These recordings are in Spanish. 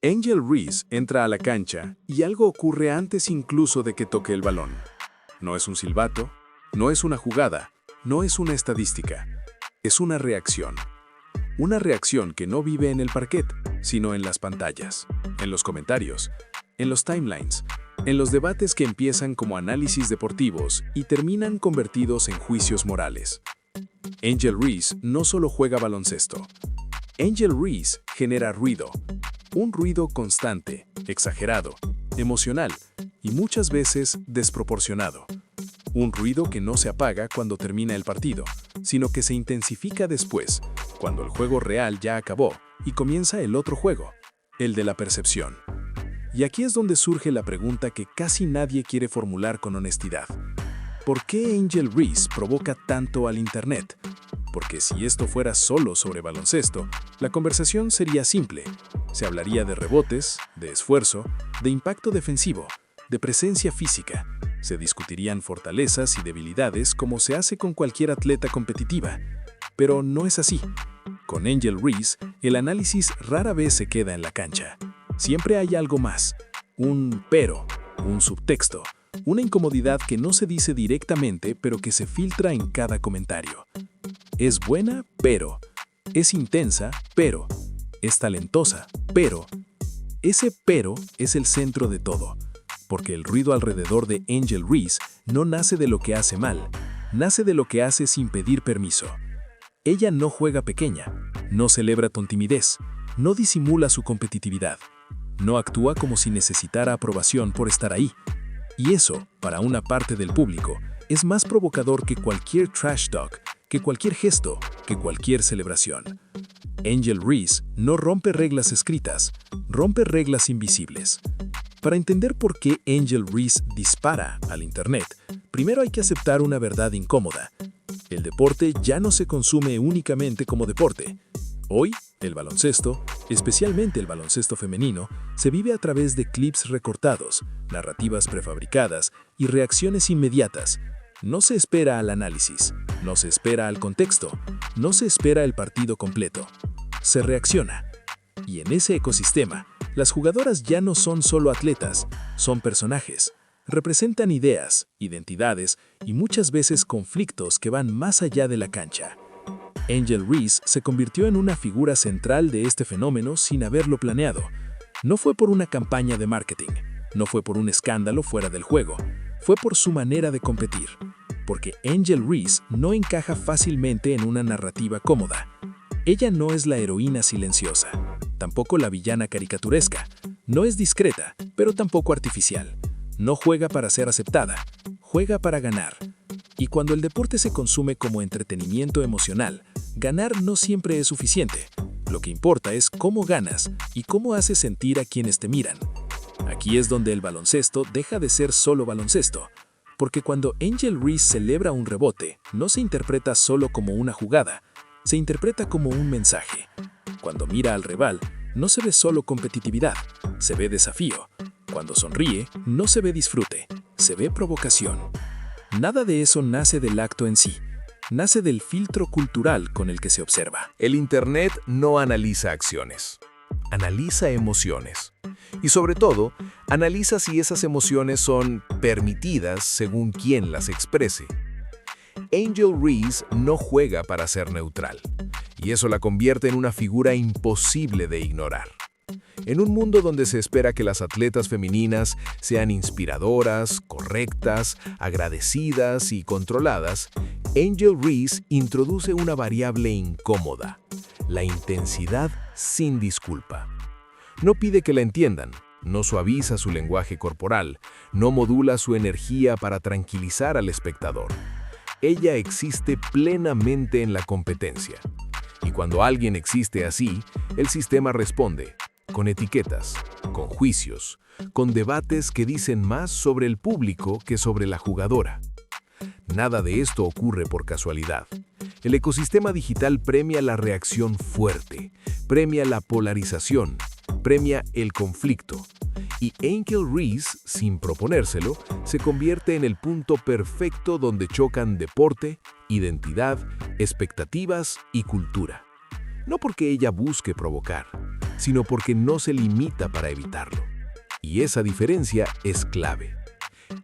Angel Reese entra a la cancha y algo ocurre antes incluso de que toque el balón. No es un silbato, no es una jugada, no es una estadística. Es una reacción. Una reacción que no vive en el parquet, sino en las pantallas, en los comentarios, en los timelines, en los debates que empiezan como análisis deportivos y terminan convertidos en juicios morales. Angel Reese no solo juega baloncesto. Angel Reese genera ruido. Un ruido constante, exagerado, emocional y muchas veces desproporcionado. Un ruido que no se apaga cuando termina el partido, sino que se intensifica después, cuando el juego real ya acabó y comienza el otro juego, el de la percepción. Y aquí es donde surge la pregunta que casi nadie quiere formular con honestidad. ¿Por qué Angel Reese provoca tanto al Internet? Porque si esto fuera solo sobre baloncesto, la conversación sería simple. Se hablaría de rebotes, de esfuerzo, de impacto defensivo, de presencia física. Se discutirían fortalezas y debilidades como se hace con cualquier atleta competitiva. Pero no es así. Con Angel Reese, el análisis rara vez se queda en la cancha. Siempre hay algo más. Un pero, un subtexto, una incomodidad que no se dice directamente pero que se filtra en cada comentario. Es buena, pero. Es intensa, pero. Es talentosa, pero. Ese pero es el centro de todo, porque el ruido alrededor de Angel Reese no nace de lo que hace mal, nace de lo que hace sin pedir permiso. Ella no juega pequeña, no celebra con timidez, no disimula su competitividad, no actúa como si necesitara aprobación por estar ahí. Y eso, para una parte del público, es más provocador que cualquier trash talk, que cualquier gesto, que cualquier celebración. Angel Reese no rompe reglas escritas, rompe reglas invisibles. Para entender por qué Angel Reese dispara al Internet, primero hay que aceptar una verdad incómoda. El deporte ya no se consume únicamente como deporte. Hoy, el baloncesto, especialmente el baloncesto femenino, se vive a través de clips recortados, narrativas prefabricadas y reacciones inmediatas. No se espera al análisis, no se espera al contexto, no se espera el partido completo. Se reacciona. Y en ese ecosistema, las jugadoras ya no son solo atletas, son personajes. Representan ideas, identidades y muchas veces conflictos que van más allá de la cancha. Angel Reese se convirtió en una figura central de este fenómeno sin haberlo planeado. No fue por una campaña de marketing, no fue por un escándalo fuera del juego, fue por su manera de competir. Porque Angel Reese no encaja fácilmente en una narrativa cómoda. Ella no es la heroína silenciosa, tampoco la villana caricaturesca. No es discreta, pero tampoco artificial. No juega para ser aceptada, juega para ganar. Y cuando el deporte se consume como entretenimiento emocional, ganar no siempre es suficiente. Lo que importa es cómo ganas y cómo haces sentir a quienes te miran. Aquí es donde el baloncesto deja de ser solo baloncesto. Porque cuando Angel Reese celebra un rebote, no se interpreta solo como una jugada, se interpreta como un mensaje. Cuando mira al rival, no se ve solo competitividad, se ve desafío. Cuando sonríe, no se ve disfrute, se ve provocación. Nada de eso nace del acto en sí, nace del filtro cultural con el que se observa. El Internet no analiza acciones, analiza emociones. Y sobre todo, analiza si esas emociones son permitidas según quien las exprese. Angel Reese no juega para ser neutral, y eso la convierte en una figura imposible de ignorar. En un mundo donde se espera que las atletas femeninas sean inspiradoras, correctas, agradecidas y controladas, Angel Reese introduce una variable incómoda: la intensidad sin disculpa. No pide que la entiendan, no suaviza su lenguaje corporal, no modula su energía para tranquilizar al espectador. Ella existe plenamente en la competencia. Y cuando alguien existe así, el sistema responde, con etiquetas, con juicios, con debates que dicen más sobre el público que sobre la jugadora. Nada de esto ocurre por casualidad. El ecosistema digital premia la reacción fuerte, premia la polarización, premia el conflicto. Y Angel Reese, sin proponérselo, se convierte en el punto perfecto donde chocan deporte, identidad, expectativas y cultura. no porque ella busque provocar, sino porque no se limita para evitarlo. Y esa diferencia es clave.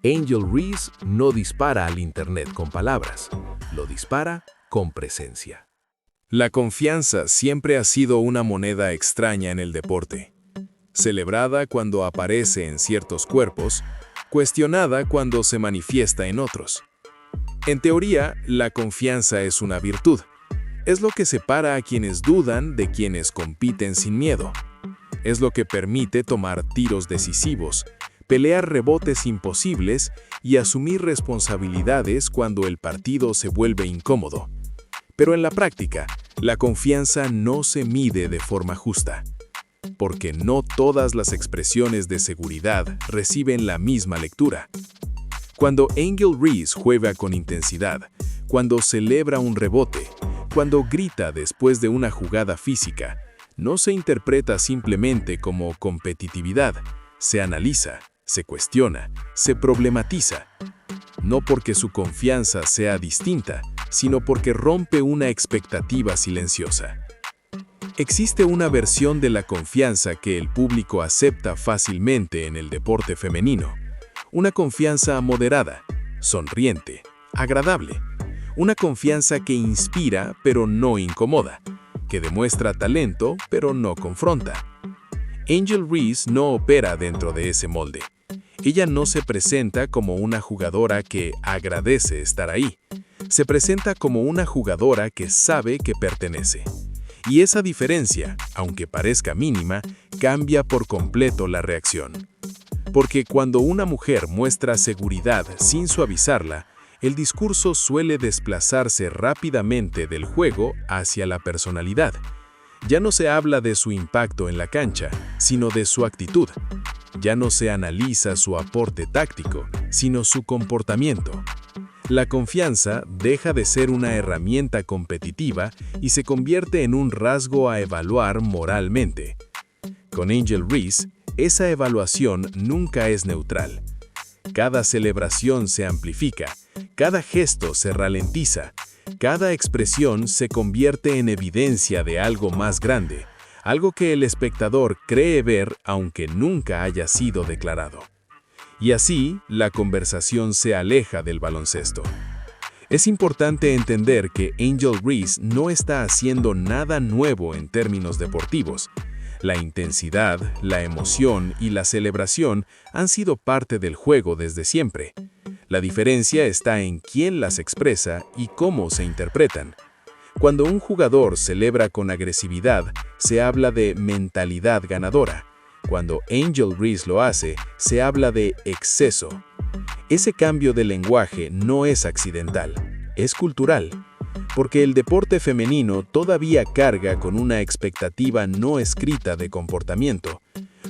Angel Reese no dispara al Internet con palabras, lo dispara con presencia. La confianza siempre ha sido una moneda extraña en el deporte. Celebrada cuando aparece en ciertos cuerpos, cuestionada cuando se manifiesta en otros. En teoría, la confianza es una virtud. Es lo que separa a quienes dudan de quienes compiten sin miedo. Es lo que permite tomar tiros decisivos, pelear rebotes imposibles y asumir responsabilidades cuando el partido se vuelve incómodo. Pero en la práctica, la confianza no se mide de forma justa, porque no todas las expresiones de seguridad reciben la misma lectura. Cuando Angel Reese juega con intensidad, cuando celebra un rebote, cuando grita después de una jugada física, no se interpreta simplemente como competitividad, se analiza, se cuestiona, se problematiza. No porque su confianza sea distinta, sino porque rompe una expectativa silenciosa. Existe una versión de la confianza que el público acepta fácilmente en el deporte femenino. Una confianza moderada, sonriente, agradable. Una confianza que inspira pero no incomoda, que demuestra talento pero no confronta. Angel Reese no opera dentro de ese molde. Ella no se presenta como una jugadora que agradece estar ahí. Se presenta como una jugadora que sabe que pertenece. Y esa diferencia, aunque parezca mínima, cambia por completo la reacción. Porque cuando una mujer muestra seguridad sin suavizarla, el discurso suele desplazarse rápidamente del juego hacia la personalidad. Ya no se habla de su impacto en la cancha, sino de su actitud. Ya no se analiza su aporte táctico, sino su comportamiento. La confianza deja de ser una herramienta competitiva y se convierte en un rasgo a evaluar moralmente. Con Angel Reese, esa evaluación nunca es neutral. Cada celebración se amplifica, cada gesto se ralentiza, cada expresión se convierte en evidencia de algo más grande, algo que el espectador cree ver aunque nunca haya sido declarado. Y así, la conversación se aleja del baloncesto. Es importante entender que Angel Reese no está haciendo nada nuevo en términos deportivos. La intensidad, la emoción y la celebración han sido parte del juego desde siempre. La diferencia está en quién las expresa y cómo se interpretan. Cuando un jugador celebra con agresividad, se habla de mentalidad ganadora. Cuando Angel Reese lo hace, se habla de exceso. Ese cambio de lenguaje no es accidental, es cultural, porque el deporte femenino todavía carga con una expectativa no escrita de comportamiento.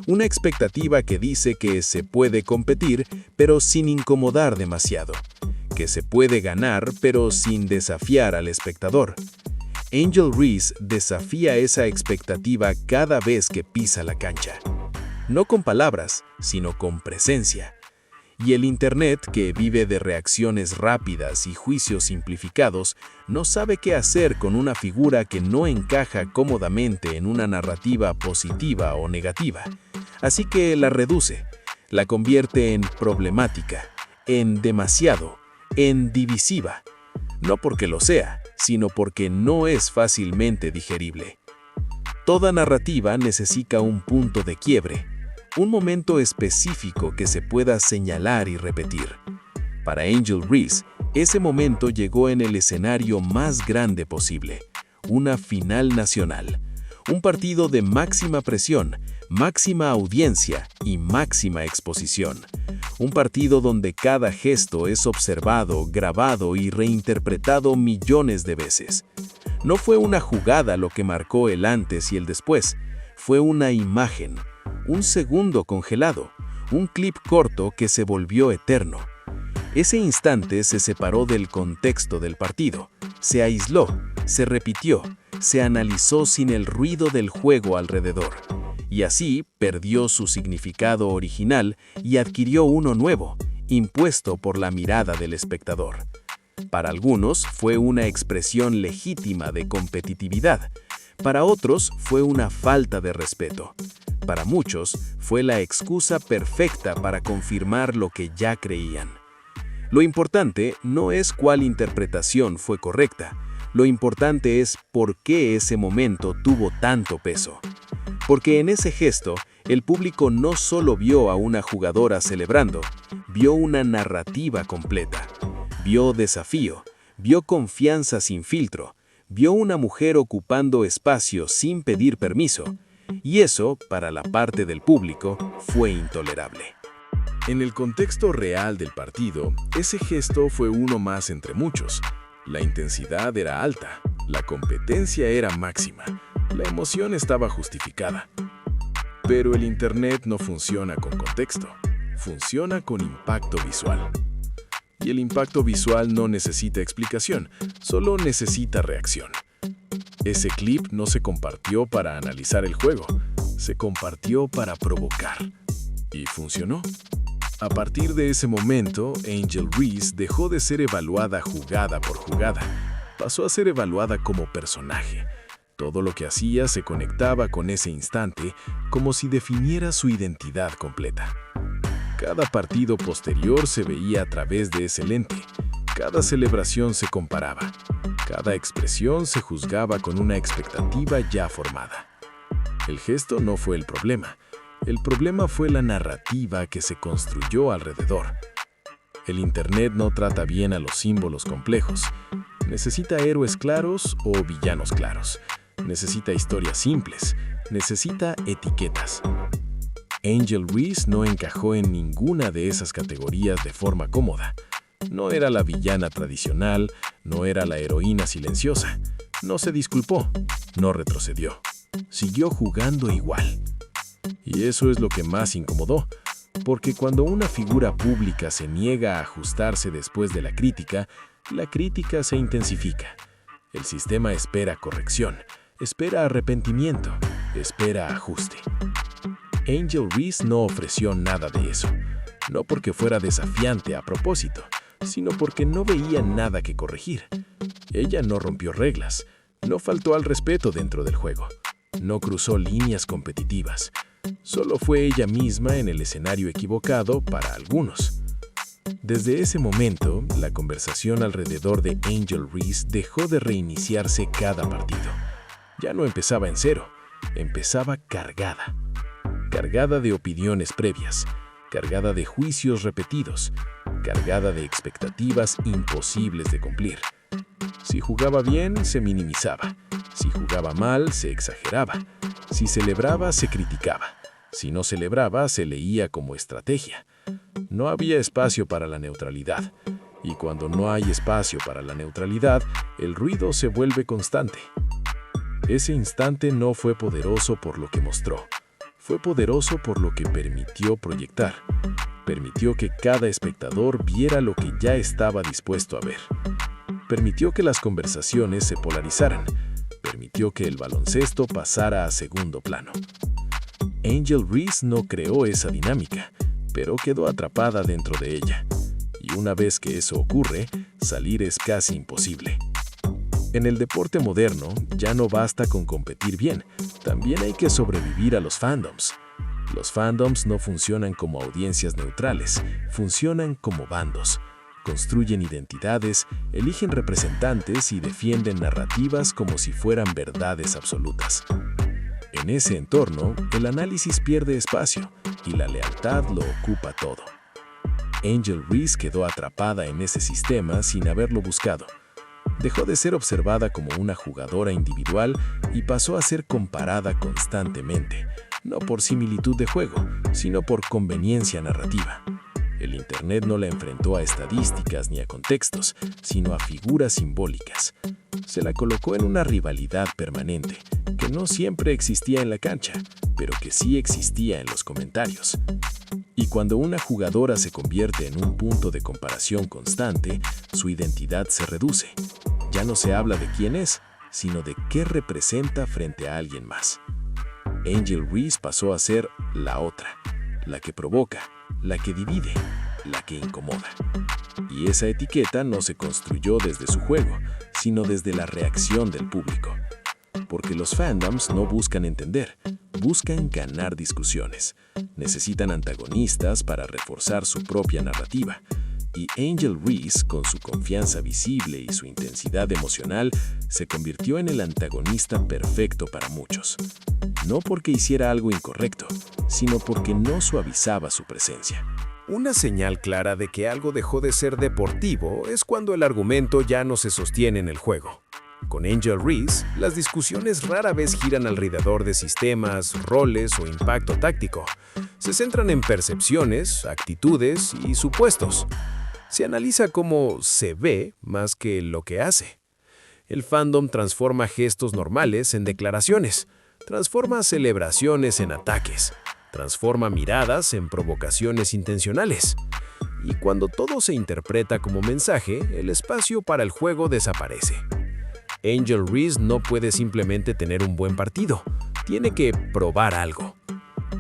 Una expectativa que dice que se puede competir, pero sin incomodar demasiado. Que se puede ganar, pero sin desafiar al espectador. Angel Reese desafía esa expectativa cada vez que pisa la cancha. No con palabras, sino con presencia. Y el Internet, que vive de reacciones rápidas y juicios simplificados, no sabe qué hacer con una figura que no encaja cómodamente en una narrativa positiva o negativa. Así que la reduce, la convierte en problemática, en demasiado, en divisiva. No porque lo sea, sino porque no es fácilmente digerible. Toda narrativa necesita un punto de quiebre, un momento específico que se pueda señalar y repetir. Para Angel Reese, ese momento llegó en el escenario más grande posible, una final nacional, un partido de máxima presión, máxima audiencia y máxima exposición. Un partido donde cada gesto es observado, grabado y reinterpretado millones de veces. No fue una jugada lo que marcó el antes y el después, fue una imagen, un segundo congelado, un clip corto que se volvió eterno. Ese instante se separó del contexto del partido, se aisló, se repitió, se analizó sin el ruido del juego alrededor. Y así perdió su significado original y adquirió uno nuevo, impuesto por la mirada del espectador. Para algunos fue una expresión legítima de competitividad, Para otros fue una falta de respeto. Para muchos fue la excusa perfecta para confirmar lo que ya creían. Lo importante no es cuál interpretación fue correcta. Lo importante es por qué ese momento tuvo tanto peso. Porque en ese gesto, el público no solo vio a una jugadora celebrando, vio una narrativa completa. Vio desafío, vio confianza sin filtro, vio una mujer ocupando espacio sin pedir permiso. Y eso, para la parte del público, fue intolerable. En el contexto real del partido, ese gesto fue uno más entre muchos. La intensidad era alta, la competencia era máxima, la emoción estaba justificada. Pero el Internet no funciona con contexto, funciona con impacto visual. Y el impacto visual no necesita explicación, solo necesita reacción. Ese clip no se compartió para analizar el juego, se compartió para provocar. Y funcionó. A partir de ese momento, Angel Reese dejó de ser evaluada jugada por jugada. Pasó a ser evaluada como personaje. Todo lo que hacía se conectaba con ese instante como si definiera su identidad completa. Cada partido posterior se veía a través de ese lente. Cada celebración se comparaba. Cada expresión se juzgaba con una expectativa ya formada. El gesto no fue el problema. El problema fue la narrativa que se construyó alrededor. El Internet no trata bien a los símbolos complejos. Necesita héroes claros o villanos claros. Necesita historias simples. Necesita etiquetas. Angel Reese no encajó en ninguna de esas categorías de forma cómoda. No era la villana tradicional, no era la heroína silenciosa. No se disculpó, no retrocedió. Siguió jugando igual. Y eso es lo que más incomodó, porque cuando una figura pública se niega a ajustarse después de la crítica se intensifica. El sistema espera corrección, espera arrepentimiento, espera ajuste. Angel Reese no ofreció nada de eso, no porque fuera desafiante a propósito, sino porque no veía nada que corregir. Ella no rompió reglas, no faltó al respeto dentro del juego, no cruzó líneas competitivas. Solo fue ella misma en el escenario equivocado para algunos. Desde ese momento, la conversación alrededor de Angel Reese dejó de reiniciarse cada partido. Ya no empezaba en cero, empezaba cargada. Cargada de opiniones previas, cargada de juicios repetidos, cargada de expectativas imposibles de cumplir. Si jugaba bien, se minimizaba. Si jugaba mal, se exageraba. Si celebraba, se criticaba. Si no celebraba, se leía como estrategia. No había espacio para la neutralidad. Y cuando no hay espacio para la neutralidad, el ruido se vuelve constante. Ese instante no fue poderoso por lo que mostró. Fue poderoso por lo que permitió proyectar. Permitió que cada espectador viera lo que ya estaba dispuesto a ver. Permitió que las conversaciones se polarizaran. Permitió que el baloncesto pasara a segundo plano. Angel Reese no creó esa dinámica, pero quedó atrapada dentro de ella. Y una vez que eso ocurre, salir es casi imposible. En el deporte moderno, ya no basta con competir bien, también hay que sobrevivir a los fandoms. Los fandoms no funcionan como audiencias neutrales, funcionan como bandos. Construyen identidades, eligen representantes y defienden narrativas como si fueran verdades absolutas. En ese entorno, el análisis pierde espacio y la lealtad lo ocupa todo. Angel Reese quedó atrapada en ese sistema sin haberlo buscado. Dejó de ser observada como una jugadora individual y pasó a ser comparada constantemente, no por similitud de juego, sino por conveniencia narrativa. El Internet no la enfrentó a estadísticas ni a contextos, sino a figuras simbólicas. Se la colocó en una rivalidad permanente, que no siempre existía en la cancha, pero que sí existía en los comentarios. Y cuando una jugadora se convierte en un punto de comparación constante, su identidad se reduce. Ya no se habla de quién es, sino de qué representa frente a alguien más. Angel Reese pasó a ser la otra, la que provoca, la que divide, la que incomoda. Y esa etiqueta no se construyó desde su juego, sino desde la reacción del público. Porque los fandoms no buscan entender, buscan ganar discusiones. Necesitan antagonistas para reforzar su propia narrativa. Y Angel Reese, con su confianza visible y su intensidad emocional, se convirtió en el antagonista perfecto para muchos. No porque hiciera algo incorrecto, sino porque no suavizaba su presencia. Una señal clara de que algo dejó de ser deportivo es cuando el argumento ya no se sostiene en el juego. Con Angel Reese, las discusiones rara vez giran alrededor de sistemas, roles o impacto táctico. Se centran en percepciones, actitudes y supuestos. Se analiza cómo se ve más que lo que hace. El fandom transforma gestos normales en declaraciones, transforma celebraciones en ataques, transforma miradas en provocaciones intencionales. Y cuando todo se interpreta como mensaje, el espacio para el juego desaparece. Angel Reese no puede simplemente tener un buen partido, tiene que probar algo.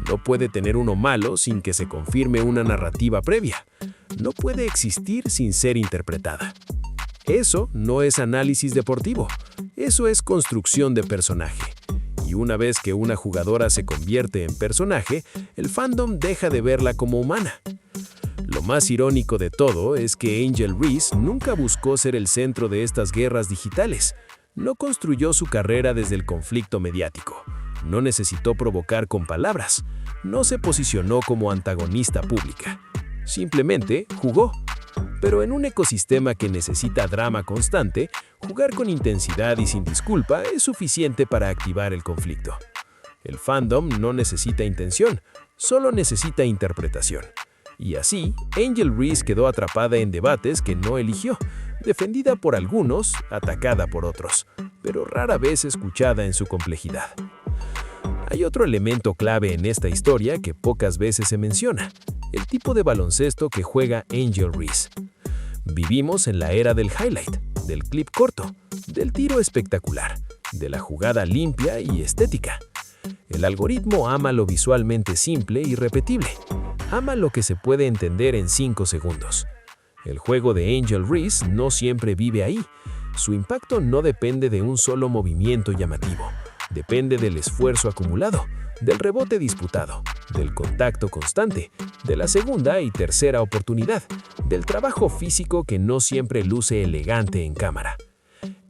No puede tener uno malo sin que se confirme una narrativa previa. No puede existir sin ser interpretada. Eso no es análisis deportivo, eso es construcción de personaje. Y una vez que una jugadora se convierte en personaje, el fandom deja de verla como humana. Lo más irónico de todo es que Angel Reese nunca buscó ser el centro de estas guerras digitales. No construyó su carrera desde el conflicto mediático. No necesitó provocar con palabras. No se posicionó como antagonista pública. Simplemente jugó. Pero en un ecosistema que necesita drama constante, jugar con intensidad y sin disculpa es suficiente para activar el conflicto. El fandom no necesita intención, solo necesita interpretación. Y así, Angel Reese quedó atrapada en debates que no eligió, defendida por algunos, atacada por otros, pero rara vez escuchada en su complejidad. Hay otro elemento clave en esta historia que pocas veces se menciona, el tipo de baloncesto que juega Angel Reese. Vivimos en la era del highlight, del clip corto, del tiro espectacular, de la jugada limpia y estética. El algoritmo ama lo visualmente simple y repetible. Ama lo que se puede entender en 5 segundos. El juego de Angel Reese no siempre vive ahí. Su impacto no depende de un solo movimiento llamativo. Depende del esfuerzo acumulado, del rebote disputado, del contacto constante, de la segunda y tercera oportunidad, del trabajo físico que no siempre luce elegante en cámara.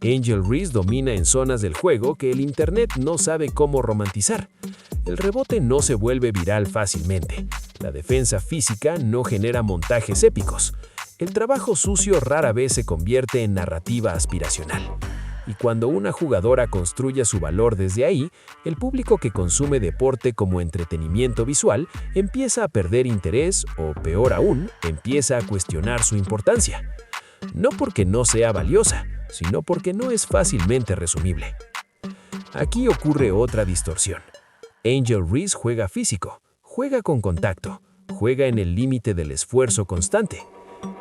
Angel Reese domina en zonas del juego que el Internet no sabe cómo romantizar. El rebote no se vuelve viral fácilmente. La defensa física no genera montajes épicos. El trabajo sucio rara vez se convierte en narrativa aspiracional. Y cuando una jugadora construye su valor desde ahí, el público que consume deporte como entretenimiento visual empieza a perder interés o, peor aún, empieza a cuestionar su importancia. No porque no sea valiosa, sino porque no es fácilmente resumible. Aquí ocurre otra distorsión. Angel Reese juega físico, juega con contacto, juega en el límite del esfuerzo constante.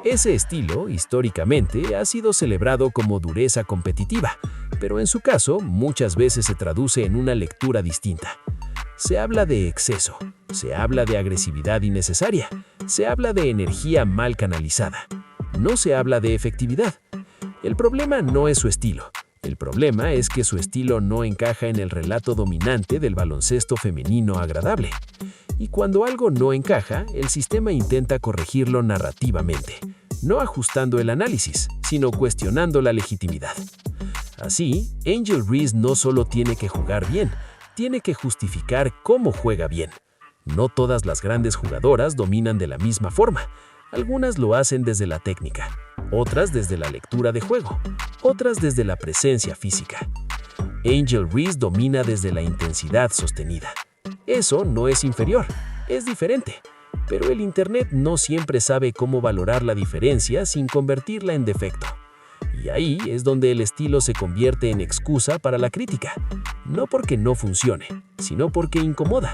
Ese estilo, históricamente, ha sido celebrado como dureza competitiva, pero en su caso muchas veces se traduce en una lectura distinta. Se habla de exceso, se habla de agresividad innecesaria, se habla de energía mal canalizada. No se habla de efectividad. El problema no es su estilo. El problema es que su estilo no encaja en el relato dominante del baloncesto femenino agradable. Y cuando algo no encaja, el sistema intenta corregirlo narrativamente, no ajustando el análisis, sino cuestionando la legitimidad. Así, Angel Reese no solo tiene que jugar bien, tiene que justificar cómo juega bien. No todas las grandes jugadoras dominan de la misma forma. Algunas lo hacen desde la técnica, otras desde la lectura de juego, otras desde la presencia física. Angel Reese domina desde la intensidad sostenida. Eso no es inferior, es diferente. Pero el Internet no siempre sabe cómo valorar la diferencia sin convertirla en defecto. Y ahí es donde el estilo se convierte en excusa para la crítica. No porque no funcione, sino porque incomoda.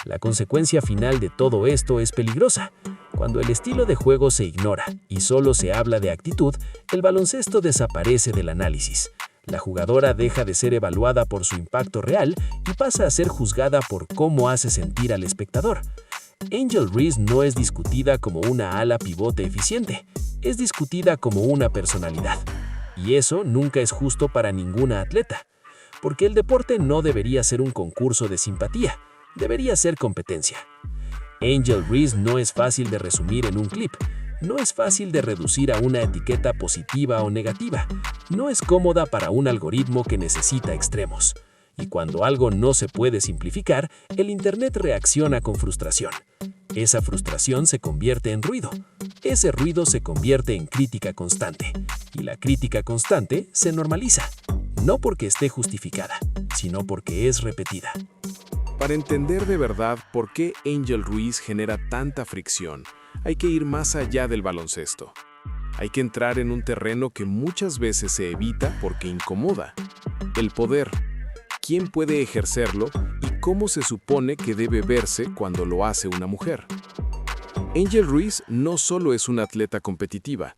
La consecuencia final de todo esto es peligrosa. Cuando el estilo de juego se ignora y solo se habla de actitud, el baloncesto desaparece del análisis. La jugadora deja de ser evaluada por su impacto real y pasa a ser juzgada por cómo hace sentir al espectador. Angel Reese no es discutida como una ala pivote eficiente, es discutida como una personalidad. Y eso nunca es justo para ninguna atleta. porque el deporte no debería ser un concurso de simpatía, debería ser competencia. Angel Reese no es fácil de resumir en un clip, no es fácil de reducir a una etiqueta positiva o negativa, no es cómoda para un algoritmo que necesita extremos. Y cuando algo no se puede simplificar, el Internet reacciona con frustración. Esa frustración se convierte en ruido. Ese ruido se convierte en crítica constante. Y la crítica constante se normaliza. No porque esté justificada, sino porque es repetida. Para entender de verdad por qué Angel Reese genera tanta fricción, hay que ir más allá del baloncesto. Hay que entrar en un terreno que muchas veces se evita porque incomoda. El poder. ¿Quién puede ejercerlo y cómo se supone que debe verse cuando lo hace una mujer? Angel Reese no solo es una atleta competitiva,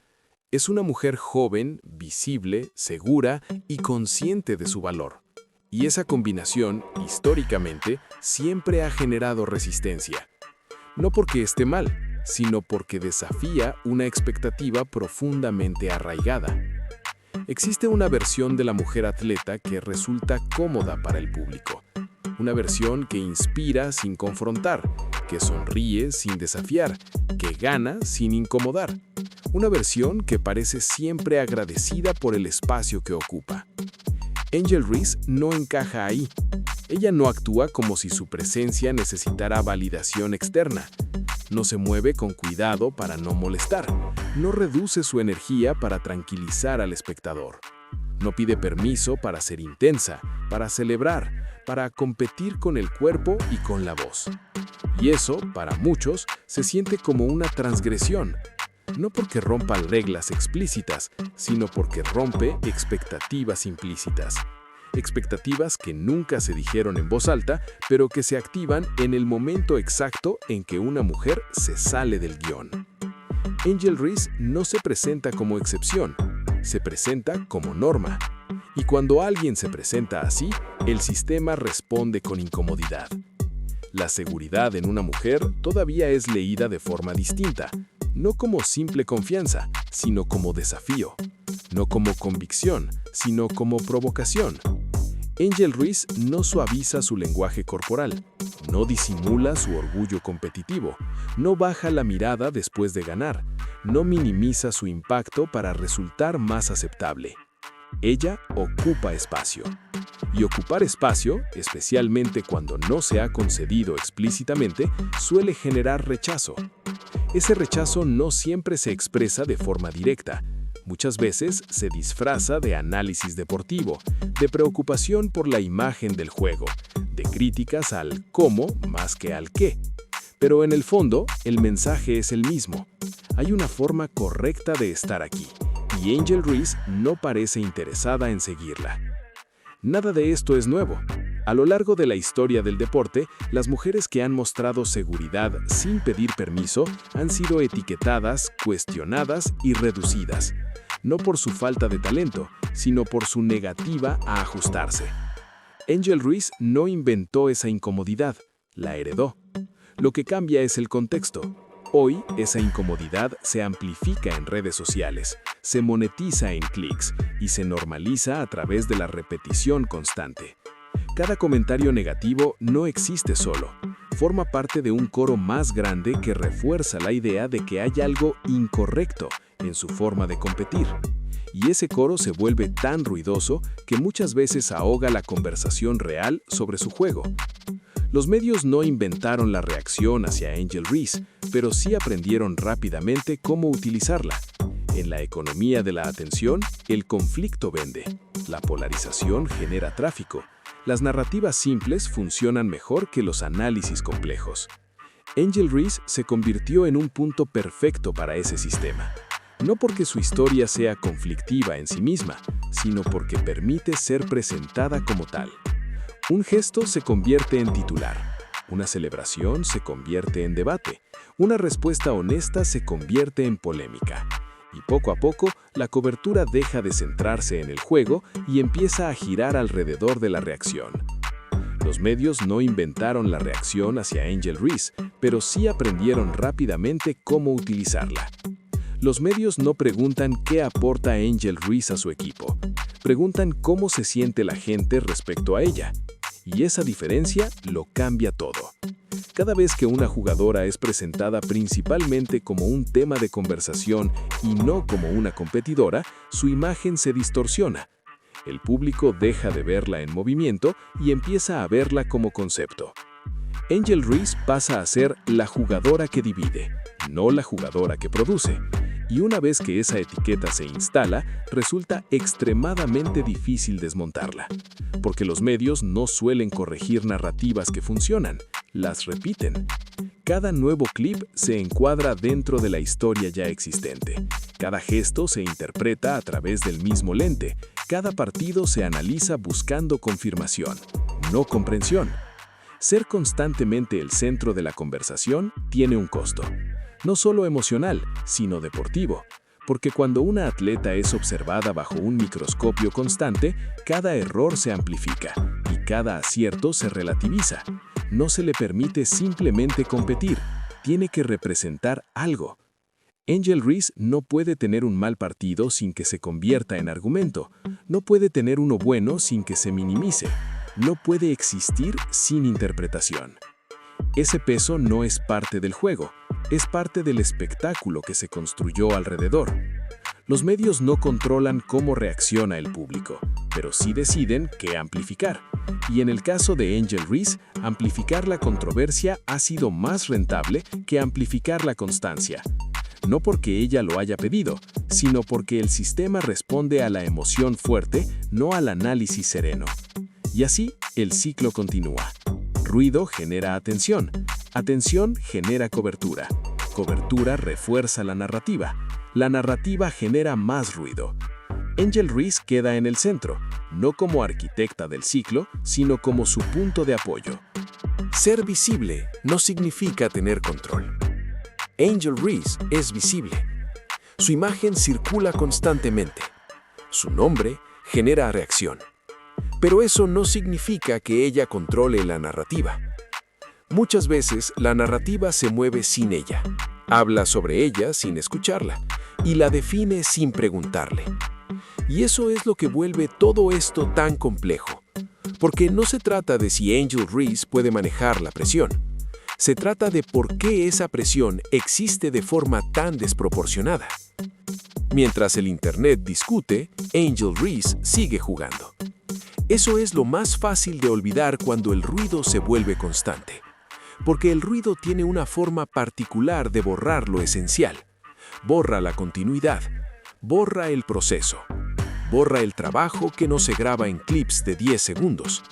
es una mujer joven, visible, segura y consciente de su valor. Y esa combinación, históricamente, siempre ha generado resistencia. No porque esté mal, sino porque desafía una expectativa profundamente arraigada. Existe una versión de la mujer atleta que resulta cómoda para el público. Una versión que inspira sin confrontar, que sonríe sin desafiar, que gana sin incomodar. Una versión que parece siempre agradecida por el espacio que ocupa. Angel Reese no encaja ahí. Ella no actúa como si su presencia necesitara validación externa. No se mueve con cuidado para no molestar. No reduce su energía para tranquilizar al espectador. No pide permiso para ser intensa, para celebrar, para competir con el cuerpo y con la voz. Y eso, para muchos, se siente como una transgresión. No porque rompa reglas explícitas, sino porque rompe expectativas implícitas. Expectativas que nunca se dijeron en voz alta, pero que se activan en el momento exacto en que una mujer se sale del guión. Angel Reese no se presenta como excepción, se presenta como norma. Y cuando alguien se presenta así, el sistema responde con incomodidad. La seguridad en una mujer todavía es leída de forma distinta, no como simple confianza, sino como desafío. No como convicción, sino como provocación. Angel Reese no suaviza su lenguaje corporal, no disimula su orgullo competitivo, no baja la mirada después de ganar, no minimiza su impacto para resultar más aceptable. Ella ocupa espacio. Y ocupar espacio, especialmente cuando no se ha concedido explícitamente, suele generar rechazo. Ese rechazo no siempre se expresa de forma directa. Muchas veces se disfraza de análisis deportivo, de preocupación por la imagen del juego, de críticas al cómo más que al qué. Pero en el fondo, el mensaje es el mismo. Hay una forma correcta de estar aquí, y Angel Reese no parece interesada en seguirla. Nada de esto es nuevo. A lo largo de la historia del deporte, las mujeres que han mostrado seguridad sin pedir permiso han sido etiquetadas, cuestionadas y reducidas. No por su falta de talento, sino por su negativa a ajustarse. Angel Reese no inventó esa incomodidad, la heredó. Lo que cambia es el contexto. Hoy, esa incomodidad se amplifica en redes sociales, se monetiza en clics y se normaliza a través de la repetición constante. Cada comentario negativo no existe solo. Forma parte de un coro más grande que refuerza la idea de que hay algo incorrecto en su forma de competir. Y ese coro se vuelve tan ruidoso que muchas veces ahoga la conversación real sobre su juego. Los medios no inventaron la reacción hacia Angel Reese, pero sí aprendieron rápidamente cómo utilizarla. En la economía de la atención, el conflicto vende. La polarización genera tráfico. Las narrativas simples funcionan mejor que los análisis complejos. Angel Reese se convirtió en un punto perfecto para ese sistema. No porque su historia sea conflictiva en sí misma, sino porque permite ser presentada como tal. Un gesto se convierte en titular, una celebración se convierte en debate, una respuesta honesta se convierte en polémica. Y poco a poco, la cobertura deja de centrarse en el juego y empieza a girar alrededor de la reacción. Los medios no inventaron la reacción hacia Angel Reese, pero sí aprendieron rápidamente cómo utilizarla. Los medios no preguntan qué aporta Angel Reese a su equipo. preguntan cómo se siente la gente respecto a ella. Y esa diferencia lo cambia todo. Cada vez que una jugadora es presentada principalmente como un tema de conversación y no como una competidora, su imagen se distorsiona. El público deja de verla en movimiento y empieza a verla como concepto. Angel Reese pasa a ser la jugadora que divide, no la jugadora que produce. Y una vez que esa etiqueta se instala, resulta extremadamente difícil desmontarla, porque los medios no suelen corregir narrativas que funcionan, las repiten. Cada nuevo clip se encuadra dentro de la historia ya existente. Cada gesto se interpreta a través del mismo lente. Cada partido se analiza buscando confirmación, no comprensión. Ser constantemente el centro de la conversación tiene un costo. No solo emocional, sino deportivo, porque cuando una atleta es observada bajo un microscopio constante, cada error se amplifica y cada acierto se relativiza. No se le permite simplemente competir, tiene que representar algo. Angel Reese no puede tener un mal partido sin que se convierta en argumento, no puede tener uno bueno sin que se minimice, no puede existir sin interpretación. Ese peso no es parte del juego, es parte del espectáculo que se construyó alrededor. Los medios no controlan cómo reacciona el público, pero sí deciden qué amplificar. Y en el caso de Angel Reese, amplificar la controversia ha sido más rentable que amplificar la constancia. No porque ella lo haya pedido, sino porque el sistema responde a la emoción fuerte, no al análisis sereno. Y así, el ciclo continúa. Ruido genera atención, atención genera cobertura, cobertura refuerza la narrativa genera más ruido. Angel Reese queda en el centro, no como arquitecta del ciclo, sino como su punto de apoyo. Ser visible no significa tener control. Angel Reese es visible. Su imagen circula constantemente. Su nombre genera reacción. Pero eso no significa que ella controle la narrativa. Muchas veces la narrativa se mueve sin ella, habla sobre ella sin escucharla y la define sin preguntarle. Y eso es lo que vuelve todo esto tan complejo, porque no se trata de si Angel Reese puede manejar la presión. Se trata de por qué esa presión existe de forma tan desproporcionada. Mientras el Internet discute, Angel Reese sigue jugando. Eso es lo más fácil de olvidar cuando el ruido se vuelve constante, porque el ruido tiene una forma particular de borrar lo esencial. Borra la continuidad, borra el proceso, borra el trabajo que no se graba en clips de 10 segundos.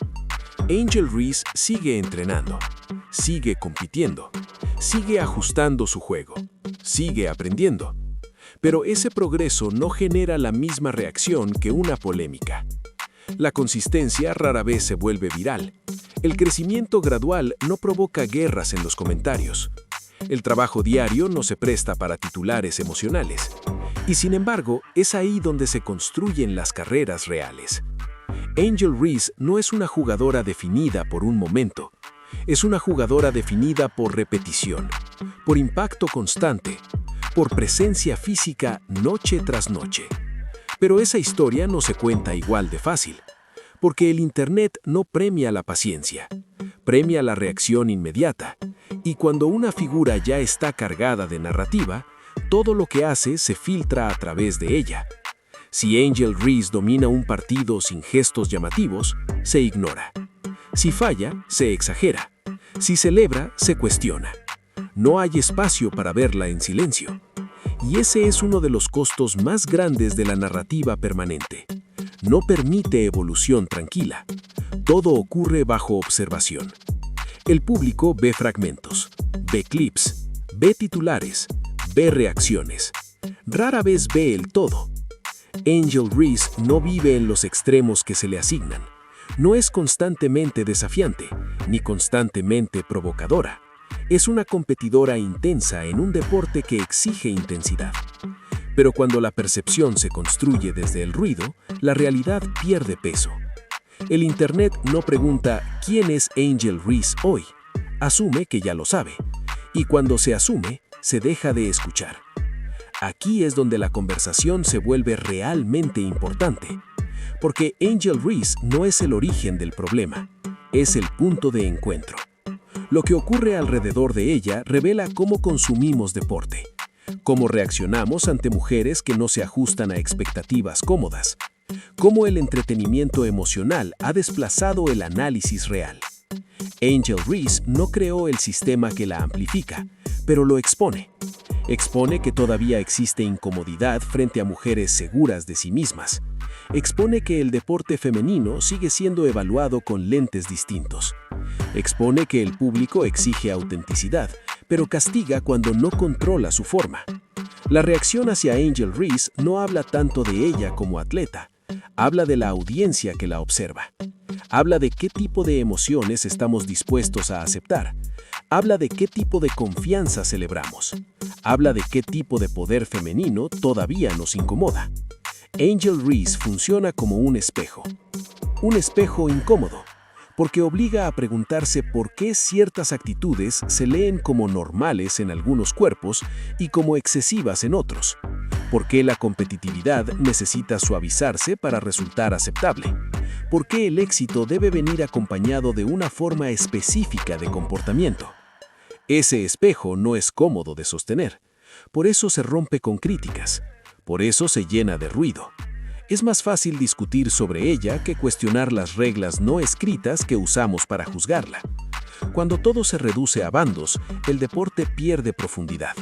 Angel Reese sigue entrenando, sigue compitiendo, sigue ajustando su juego, sigue aprendiendo. Pero ese progreso no genera la misma reacción que una polémica. La consistencia rara vez se vuelve viral. El crecimiento gradual no provoca guerras en los comentarios. El trabajo diario no se presta para titulares emocionales. Y sin embargo, es ahí donde se construyen las carreras reales. Angel Reese no es una jugadora definida por un momento. Es una jugadora definida por repetición, por impacto constante, por presencia física noche tras noche. Pero esa historia no se cuenta igual de fácil, porque el Internet no premia la paciencia, premia la reacción inmediata, y cuando una figura ya está cargada de narrativa, todo lo que hace se filtra a través de ella. Si Angel Reese domina un partido sin gestos llamativos, se ignora. Si falla, se exagera. Si celebra, se cuestiona. No hay espacio para verla en silencio. Y ese es uno de los costos más grandes de la narrativa permanente. No permite evolución tranquila. Todo ocurre bajo observación. El público ve fragmentos, ve clips, ve titulares, ve reacciones. Rara vez ve el todo. Angel Reese no vive en los extremos que se le asignan. No es constantemente desafiante, ni constantemente provocadora. Es una competidora intensa en un deporte que exige intensidad. Pero cuando la percepción se construye desde el ruido, la realidad pierde peso. El Internet no pregunta ¿quién es Angel Reese hoy? Asume que ya lo sabe. Y cuando se asume, se deja de escuchar. Aquí es donde la conversación se vuelve realmente importante. Porque Angel Reese no es el origen del problema, es el punto de encuentro. Lo que ocurre alrededor de ella revela cómo consumimos deporte, cómo reaccionamos ante mujeres que no se ajustan a expectativas cómodas, cómo el entretenimiento emocional ha desplazado el análisis real. Angel Reese no creó el sistema que la amplifica, pero lo expone. Expone que todavía existe incomodidad frente a mujeres seguras de sí mismas. Expone que el deporte femenino sigue siendo evaluado con lentes distintos. Expone que el público exige autenticidad, pero castiga cuando no controla su forma. La reacción hacia Angel Reese no habla tanto de ella como atleta, habla de la audiencia que la observa. Habla de qué tipo de emociones estamos dispuestos a aceptar. Habla de qué tipo de confianza celebramos. Habla de qué tipo de poder femenino todavía nos incomoda. Angel Reese funciona como un espejo incómodo, porque obliga a preguntarse por qué ciertas actitudes se leen como normales en algunos cuerpos y como excesivas en otros. ¿Por qué la competitividad necesita suavizarse para resultar aceptable? ¿Por qué el éxito debe venir acompañado de una forma específica de comportamiento? Ese espejo no es cómodo de sostener. Por eso se rompe con críticas. Por eso se llena de ruido. Es más fácil discutir sobre ella que cuestionar las reglas no escritas que usamos para juzgarla. Cuando todo se reduce a bandos, el deporte pierde profundidad.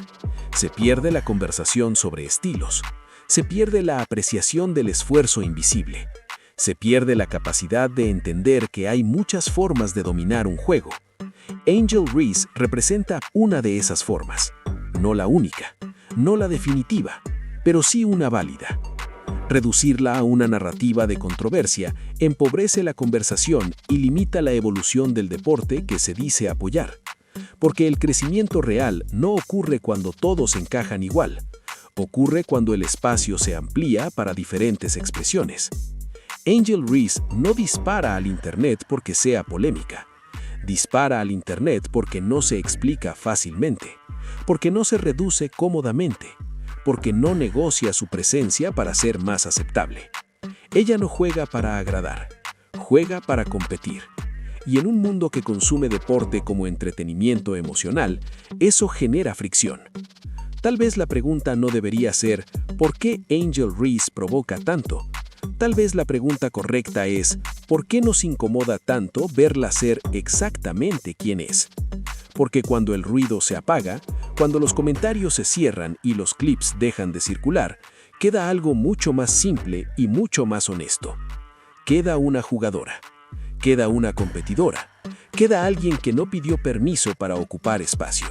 Se pierde la conversación sobre estilos. Se pierde la apreciación del esfuerzo invisible. Se pierde la capacidad de entender que hay muchas formas de dominar un juego. Angel Reese representa una de esas formas. No la única, no la definitiva, pero sí una válida. Reducirla a una narrativa de controversia empobrece la conversación y limita la evolución del deporte que se dice apoyar. Porque el crecimiento real no ocurre cuando todos encajan igual. Ocurre cuando el espacio se amplía para diferentes expresiones. Angel Reese no dispara al Internet porque sea polémica. Dispara al Internet porque no se explica fácilmente, porque no se reduce cómodamente, porque no negocia su presencia para ser más aceptable. Ella no juega para agradar, juega para competir. Y en un mundo que consume deporte como entretenimiento emocional, eso genera fricción. Tal vez la pregunta no debería ser ¿por qué Angel Reese provoca tanto? Tal vez la pregunta correcta es ¿por qué nos incomoda tanto verla ser exactamente quien es? Porque cuando el ruido se apaga, cuando los comentarios se cierran y los clips dejan de circular, queda algo mucho más simple y mucho más honesto. Queda una jugadora, queda una competidora, queda alguien que no pidió permiso para ocupar espacio.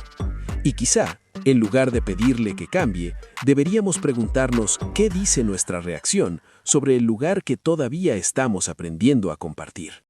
Y quizá, en lugar de pedirle que cambie, deberíamos preguntarnos qué dice nuestra reacción sobre el lugar que todavía estamos aprendiendo a compartir.